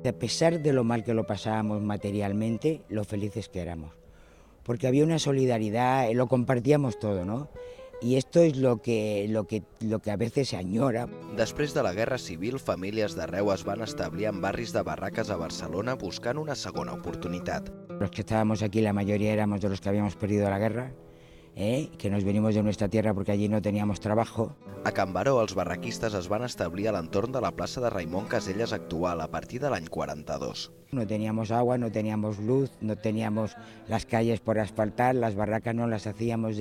A pesar de lo mal que lo pasábamos materialmente, lo felices que éramos. Porque había una solidaridad, lo compartíamos todo, ¿no? Y esto es lo que a veces se añora. Després de la Guerra Civil, famílies d'arreu es van establir en barris de barraques a Barcelona buscant una segona oportunitat. Los que estábamos aquí, la mayoría éramos de los que habíamos perdido la guerra, que nos venimos de nuestra tierra porque allí no teníamos trabajo. A Can Baró, els barraquistes es van establir a l'entorn de la plaça de Raimon Casellas actual a partir de l'any 42. No teníamos agua, no teníamos luz, no teníamos las calles por asfaltar, las barracas no las hacíamos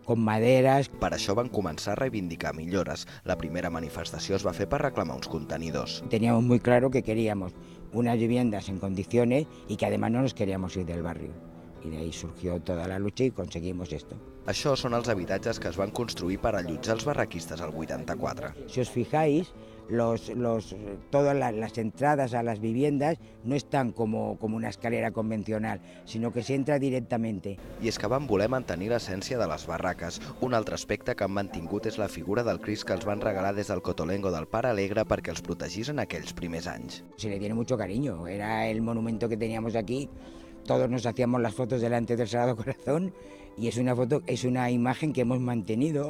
con maderas. Per això van començar a reivindicar millores. La primera manifestació es va fer per reclamar uns contenidors. Teníamos muy claro que queríamos unas viviendas en condiciones y que además no nos queríamos ir del barrio. Y de ahí surgió toda la lucha y conseguimos esto. Això són els habitatges que es van construir per allotjar els barraquistes al 84. Si os fijáis, todas las entradas a las viviendas no están como una escalera convencional, sino que se entra directamente. I és que van voler mantenir l'essència de les barraques. Un altre aspecte que han mantingut és la figura del Crist que els van regalar des del Cotolengo del Pare Alegre perquè els protegís en aquells primers anys. Se le tiene mucho cariño, era el monumento que teníamos aquí. Todos nos hacíamos las fotos delante del Sagrado Corazón y es una imagen que hemos mantenido.